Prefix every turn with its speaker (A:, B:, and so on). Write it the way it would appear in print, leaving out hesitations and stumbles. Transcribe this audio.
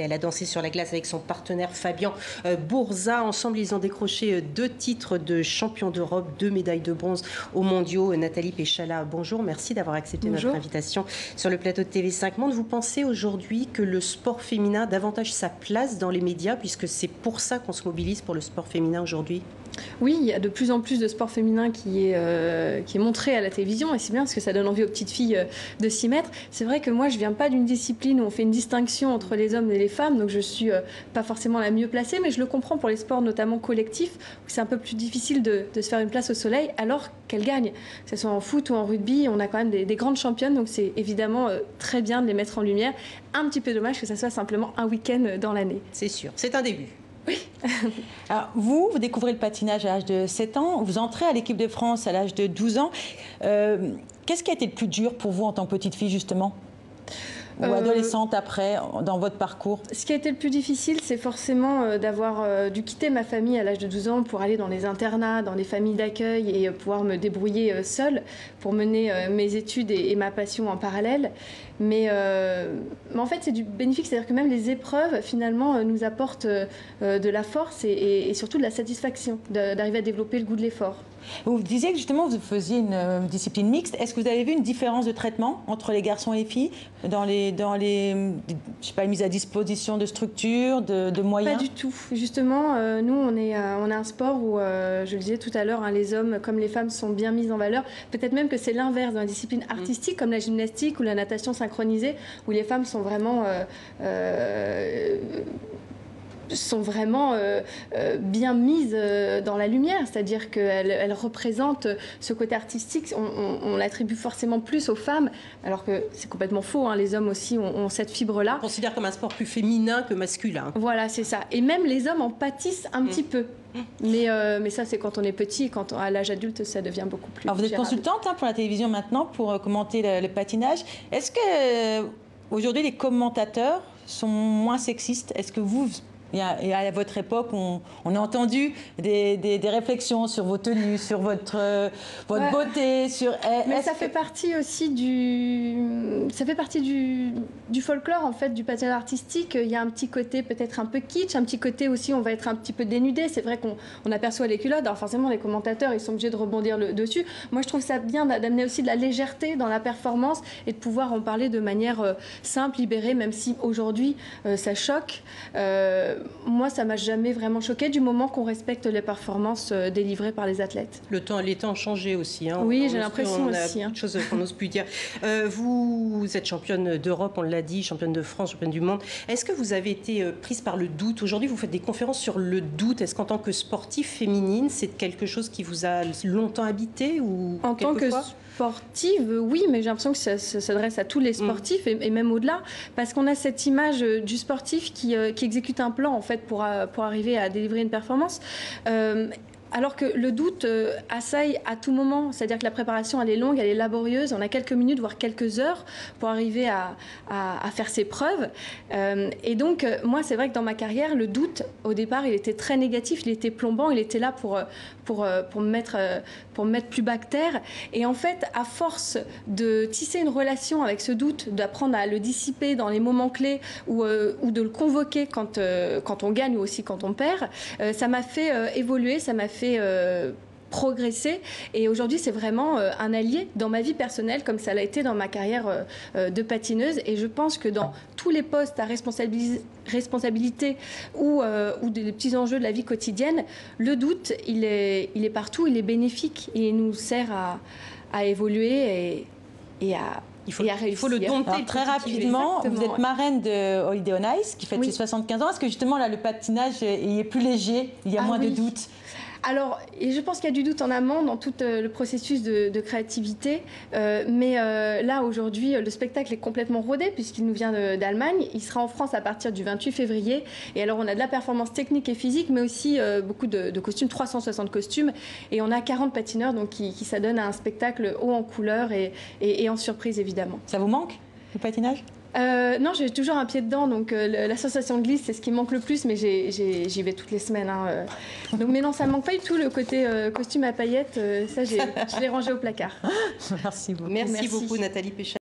A: c'était elle a dansé sur la glace avec son partenaire Fabien Bourza. Ensemble, ils ont décroché 2 titres de champion d'Europe, 2 médailles de bronze aux mondiaux. Nathalie Péchala, bonjour, merci d'avoir accepté notre invitation sur le plateau de TV5 Monde. Vous pensez aujourd'hui que le sport féminin a davantage sa place dans les médias, puisque c'est pour ça qu'on se mobilise pour le sport féminin aujourd'hui?
B: Oui, il y a de plus en plus de sport féminin qui est montré à la télévision, et c'est bien parce que ça donne envie aux petites filles de s'y mettre. C'est vrai que moi, je ne viens pas d'une discipline où on fait une distinction entre les hommes et les femmes, donc je ne suis pas forcément la mieux placée, mais je le comprends pour les sports notamment collectifs, où c'est un peu plus difficile de se faire une place au soleil, alors qu'elles gagnent. Que ce soit en foot ou en rugby, on a quand même des grandes championnes, donc c'est évidemment très bien de les mettre en lumière. Un petit peu dommage que ça soit simplement un week-end dans l'année.
A: C'est sûr, c'est un début.
B: Oui.
C: Alors, vous découvrez le patinage à l'âge de 7 ans, vous entrez à l'équipe de France à l'âge de 12 ans. Qu'est-ce qui a été le plus dur pour vous en tant que petite fille, justement, ou adolescente après, dans votre parcours?
B: Ce qui a été le plus difficile, c'est forcément d'avoir dû quitter ma famille à l'âge de 12 ans pour aller dans les internats, dans les familles d'accueil et pouvoir me débrouiller seule pour mener mes études et ma passion en parallèle. Mais en fait, c'est du bénéfique, c'est-à-dire que même les épreuves, finalement, nous apportent de la force et surtout de la satisfaction d'arriver à développer le goût de l'effort.
C: Vous disiez que justement vous faisiez une discipline mixte. Est-ce que vous avez vu une différence de traitement entre les garçons et les filles dans les je sais pas, mise à disposition de structures, de moyens?
B: Pas du tout. Justement, nous, on a un sport où, je le disais tout à l'heure, hein, les hommes comme les femmes sont bien mis en valeur. Peut-être même que c'est l'inverse dans les disciplines artistiques comme la gymnastique ou la natation synchronisée, où les femmes sont vraiment bien mises dans la lumière, c'est-à-dire qu'elles représentent ce côté artistique, on l'attribue forcément plus aux femmes, alors que c'est complètement faux, hein. Les hommes aussi ont cette fibre-là.
A: On considère comme un sport plus féminin que masculin.
B: Voilà, c'est ça. Et même les hommes en pâtissent un petit peu. Mais ça, c'est quand on est petit, quand à l'âge adulte, ça devient beaucoup plus.
C: Alors vous êtes consultante pour la télévision maintenant, pour commenter le patinage. Est-ce que aujourd'hui les commentateurs sont moins sexistes? Est-ce que et à votre époque, on a entendu des réflexions sur vos tenues, sur votre beauté, sur...
B: Mais ça fait partie aussi du folklore, en fait, du patinage artistique. Il y a un petit côté peut-être un peu kitsch, un petit côté aussi, on va être un petit peu dénudé. C'est vrai qu'on aperçoit les culottes. Alors forcément, les commentateurs, ils sont obligés de rebondir dessus. Moi, je trouve ça bien d'amener aussi de la légèreté dans la performance et de pouvoir en parler de manière simple, libérée, même si aujourd'hui, ça choque. Moi, ça m'a jamais vraiment choqué du moment qu'on respecte les performances délivrées par les athlètes.
A: Les temps ont changé aussi. Hein.
B: Oui, j'ai l'impression aussi.
A: On a beaucoup de choses qu'on n'ose plus dire. Vous êtes championne d'Europe, on l'a dit, championne de France, championne du monde. Est-ce que vous avez été prise par le doute? Aujourd'hui, vous faites des conférences sur le doute. Est-ce qu'en tant que sportive féminine, c'est quelque chose qui vous a longtemps habité ou
B: en tant que sportive, oui, mais j'ai l'impression que ça s'adresse à tous les sportifs et même au-delà, parce qu'on a cette image du sportif qui exécute un plan en fait pour arriver à délivrer une performance. Alors que le doute assaille à tout moment, c'est-à-dire que la préparation, elle est longue, elle est laborieuse, on a quelques minutes, voire quelques heures pour arriver à faire ses preuves. Et donc, moi, c'est vrai que dans ma carrière, le doute, au départ, il était très négatif, il était plombant, il était là pour me mettre plus bas que terre. Et en fait, à force de tisser une relation avec ce doute, d'apprendre à le dissiper dans les moments clés ou de le convoquer quand on gagne ou aussi quand on perd, ça m'a fait évoluer, ça m'a fait progresser, et aujourd'hui c'est vraiment un allié dans ma vie personnelle comme ça l'a été dans ma carrière de patineuse, et je pense que dans tous les postes à responsabilité ou des petits enjeux de la vie quotidienne, le doute il est partout, il est bénéfique et il nous sert à évoluer et à
A: il faut le dompter.
C: Alors, très rapidement,
B: exactement,
C: vous êtes marraine de Holiday on Ice qui fête ses 75 ans. Est-ce que justement là le patinage il est plus léger, il y a moins de doutes?
B: Alors, et je pense qu'il y a du doute en amont dans tout le processus de créativité, mais là, aujourd'hui, le spectacle est complètement rodé puisqu'il nous vient d'Allemagne. Il sera en France à partir du 28 février. Et alors, on a de la performance technique et physique, mais aussi beaucoup de costumes, 360 costumes. Et on a 40 patineurs donc, qui s'adonnent à un spectacle haut en couleurs et en surprise, évidemment.
C: Ça vous manque, le patinage?
B: Non, j'ai toujours un pied dedans, donc la sensation de glisse, c'est ce qui me manque le plus, mais j'y vais toutes les semaines. Hein, donc, mais non, ça ne manque pas du tout, le côté costume à paillettes, ça, je l'ai rangé au placard.
C: Merci beaucoup.
A: Merci beaucoup, Nathalie Péchala.